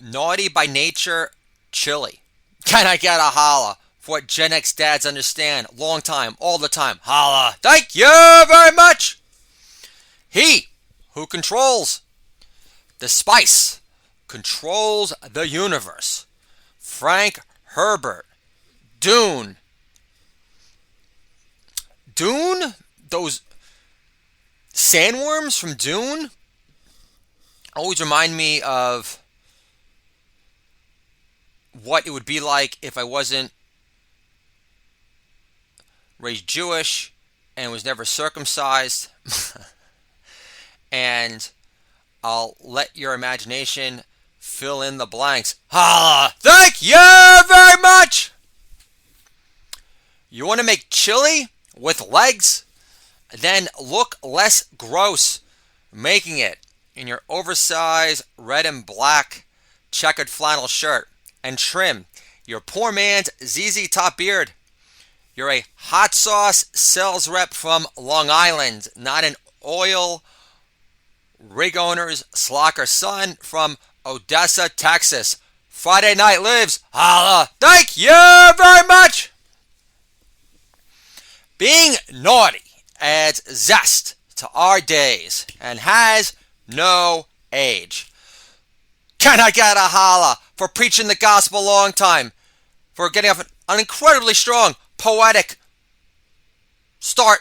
Naughty by nature, chilly. Can I get a holla for what Gen X dads understand? Long time, all the time. Holla. Thank you very much. He who controls the spice controls the universe. Frank Herbert. Dune. Dune? Those sandworms from Dune always remind me of what it would be like if I wasn't raised Jewish and was never circumcised. And I'll let your imagination fill in the blanks. Holla! Thank you very much! You want to make chili with legs? Then look less gross making it in your oversized red and black checkered flannel shirt and trim your poor man's ZZ Top beard. You're a hot sauce sales rep from Long Island, not an oil rig owner's slacker son from Odessa, Texas. Friday Night Lives. Holla. Thank you very much. Being naughty adds zest to our days and has no age. Can I get a holla for preaching the gospel a long time? For getting off an incredibly strong, poetic start.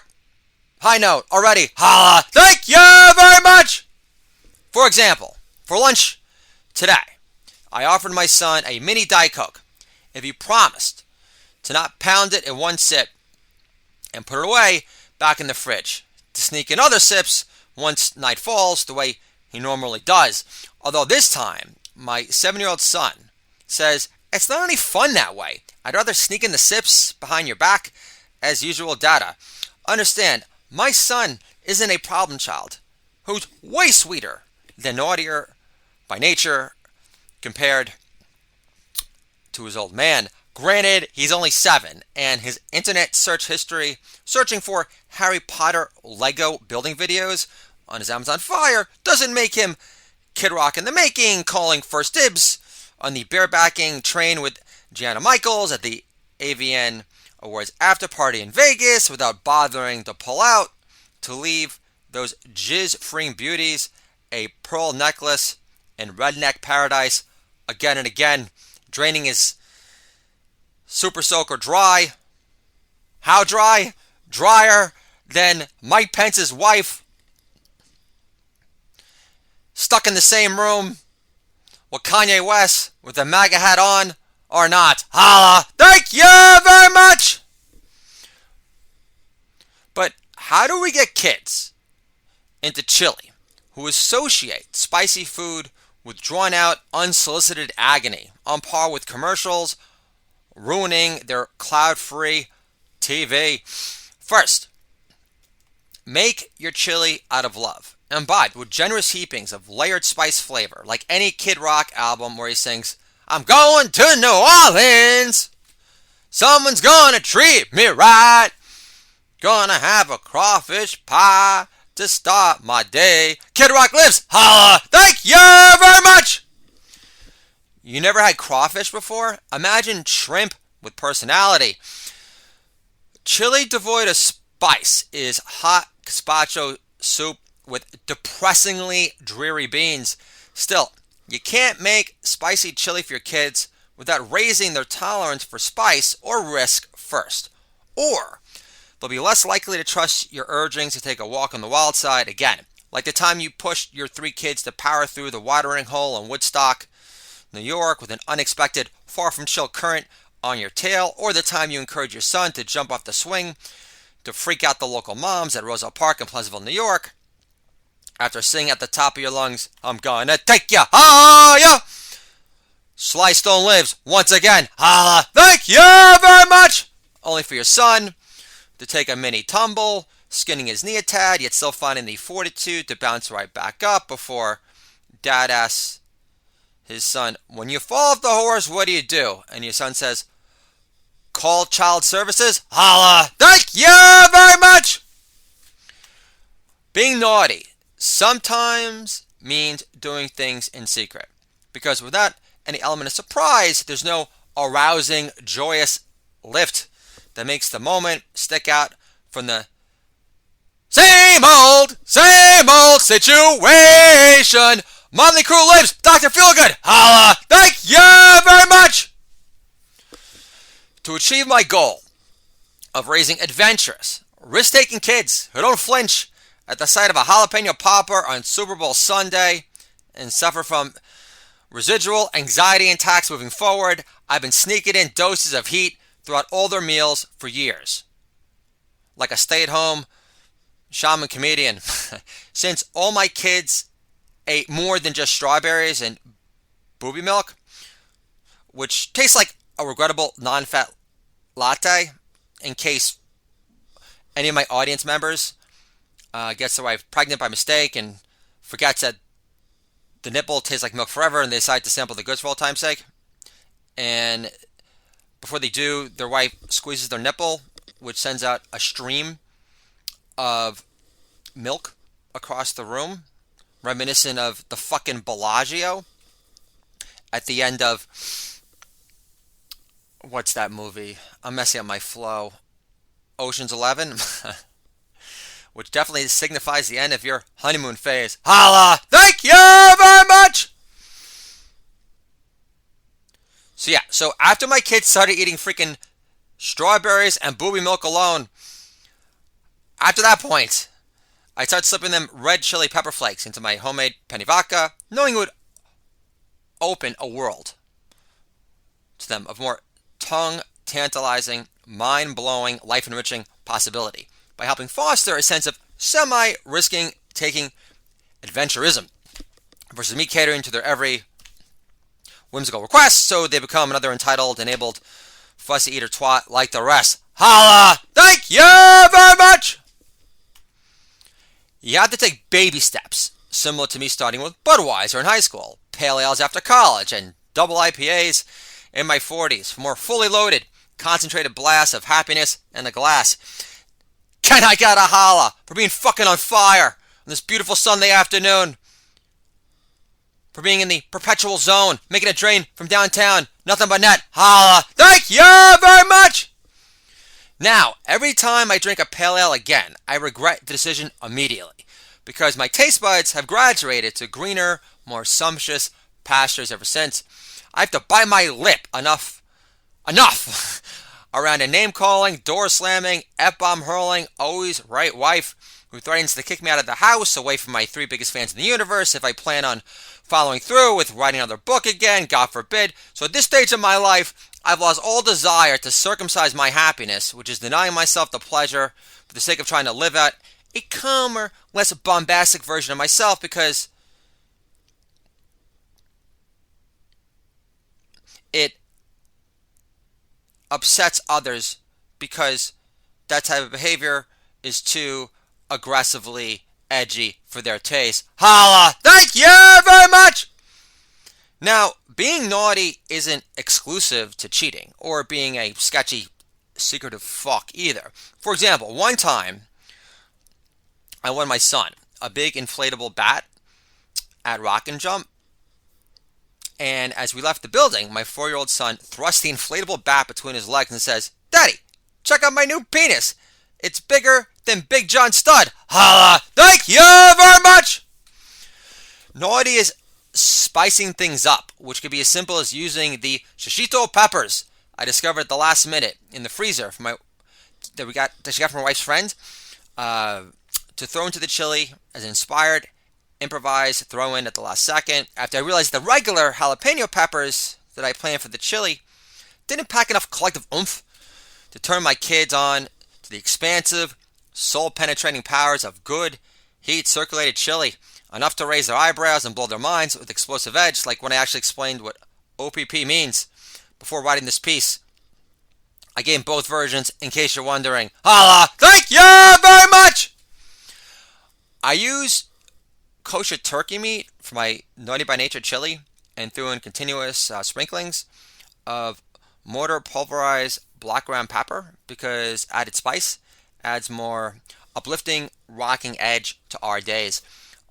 High note already. Holla. Thank you very much. For example, for lunch today, I offered my son a mini Diet Coke if he promised to not pound it in one sip and put it away back in the fridge to sneak in other sips once night falls the way he normally does. Although this time, my 7-year-old son says, it's not any fun that way. I'd rather sneak in the sips behind your back. As usual, data. Understand, my son isn't a problem child who's way sweeter than naughtier by nature compared to his old man. Granted, he's only 7, and his internet search history, searching for Harry Potter Lego building videos on his Amazon Fire, doesn't make him Kid Rock in the making, calling first dibs on the barebacking train with Gianna Michaels at the AVN Awards after party in Vegas without bothering to pull out to leave those jizz-freeing beauties a pearl necklace in redneck paradise again and again, draining his super soaker dry. How dry? Drier than Mike Pence's wife. Stuck in the same room with Kanye West with the MAGA hat on or not. Holla! Thank you very much! But how do we get kids into chili who associate spicy food with drawn-out, unsolicited agony on par with commercials, ruining their cloud-free TV? First, make your chili out of love. Imbibed with generous heapings of layered spice flavor, like any Kid Rock album where he sings, I'm going to New Orleans. Someone's gonna treat me right. Gonna have a crawfish pie to start my day. Kid Rock lives. Holla. Thank you very much. You never had crawfish before? Imagine shrimp with personality. Chili devoid of spice is hot gazpacho soup with depressingly dreary beans. Still, you can't make spicy chili for your kids without raising their tolerance for spice or risk first. Or they'll be less likely to trust your urgings to take a walk on the wild side again. Like the time you pushed your 3 kids to power through the watering hole in Woodstock, New York with an unexpected far from chill current on your tail, or the time you encouraged your son to jump off the swing to freak out the local moms at Roselle Park in Pleasantville, New York, after singing at the top of your lungs, I'm gonna take ya higher. Sly Stone lives once again. Holla, thank you very much. Only for your son to take a mini tumble, skinning his knee a tad, yet still finding the fortitude to bounce right back up before dad asks his son, when you fall off the horse, what do? And your son says, call child services. Holla, thank you very much. Being naughty sometimes means doing things in secret, because without any element of surprise, there's no arousing, joyous lift that makes the moment stick out from the same old situation. Motley Crue lives. Dr. Feelgood. Holla. Thank you very much. To achieve my goal of raising adventurous, risk-taking kids who don't flinch at the sight of a jalapeno popper on Super Bowl Sunday and suffer from residual anxiety attacks moving forward, I've been sneaking in doses of heat throughout all their meals for years. Like a stay-at-home shaman comedian. Since all my kids ate more than just strawberries and booby milk, which tastes like a regrettable non-fat latte, in case any of my audience members gets their wife pregnant by mistake and forgets that the nipple tastes like milk forever and they decide to sample the goods for all time's sake. And before they do, their wife squeezes their nipple, which sends out a stream of milk across the room, reminiscent of the fucking Bellagio at the end of, what's that movie? I'm messing up my flow. Ocean's 11, which definitely signifies the end of your honeymoon phase. Holla! Thank you very much! So after my kids started eating freaking strawberries and booby milk alone, after that point, I started slipping them red chili pepper flakes into my homemade penny vodka, knowing it would open a world to them of more tongue-tantalizing, mind-blowing, life-enriching possibility by helping foster a sense of semi-risking taking adventurism versus me catering to their every whimsical request so they become another entitled, enabled, fussy eater twat like the rest. Holla! Thank you very much! You have to take baby steps, similar to me starting with Budweiser in high school, pale ales after college, and double IPAs in my 40s for more fully loaded, concentrated blasts of happiness in a glass. Can I get a holla for being fucking on fire on this beautiful Sunday afternoon? For being in the perpetual zone, making a drain from downtown, nothing but net. Holla! Thank you very much! Now, every time I drink a pale ale again, I regret the decision immediately, because my taste buds have graduated to greener, more sumptuous pastures ever since. I have to bite my lip enough around a name-calling, door-slamming, F-bomb hurling, always right wife who threatens to kick me out of the house away from my 3 biggest fans in the universe if I plan on following through with writing another book again, God forbid. So at this stage of my life, I've lost all desire to circumcise my happiness, which is denying myself the pleasure for the sake of trying to live out a calmer, less bombastic version of myself, because it upsets others, because that type of behavior is too aggressively edgy for their taste. Holla! Thank you very much! Now, being naughty isn't exclusive to cheating or being a sketchy, secretive fuck either. For example, one time, I won my son a big inflatable bat at Rock and Jump. And as we left the building, my 4-year-old son thrust the inflatable bat between his legs and says, "Daddy, check out my new penis. It's bigger than Big John Stud." Holla! Thank you very much! Naughty is spicing things up, which could be as simple as using the shishito peppers I discovered at the last minute in the freezer that she got from my wife's friend, to throw into the chili as an inspired, improvised throw in at the last second, after I realized the regular jalapeno peppers that I planned for the chili didn't pack enough collective oomph to turn my kids on to the expansive, soul-penetrating powers of good, heat-circulated chili, enough to raise their eyebrows and blow their minds with explosive edge, like when I actually explained what OPP means before writing this piece. I gave both versions in case you're wondering. Holla! Thank you very much! I use kosher turkey meat for my Naughty by Nature chili and threw in continuous sprinklings of mortar pulverized black ground pepper because added spice adds more uplifting, rocking edge to our days.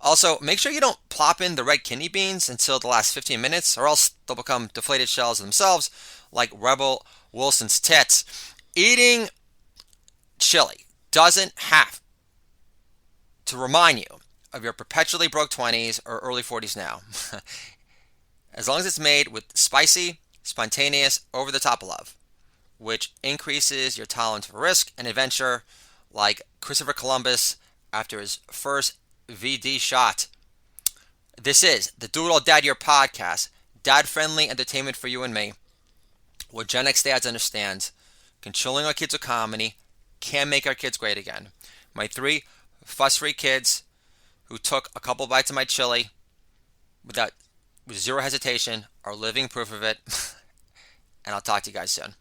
Also, make sure you don't plop in the red kidney beans until the last 15 minutes, or else they'll become deflated shells themselves, like Rebel Wilson's tits. Eating chili doesn't have to remind you of your perpetually broke 20s or early 40s now. As long as it's made with spicy, spontaneous, over the top love, which increases your tolerance for risk and adventure, like Christopher Columbus after his first VD shot. This is the Do It All Dad Year podcast, dad friendly entertainment for you and me, what Gen X dads understand. Controlling our kids with comedy can make our kids great again. My 3 fuss-free kids who took a couple bites of my chili with zero hesitation are living proof of it. And I'll talk to you guys soon.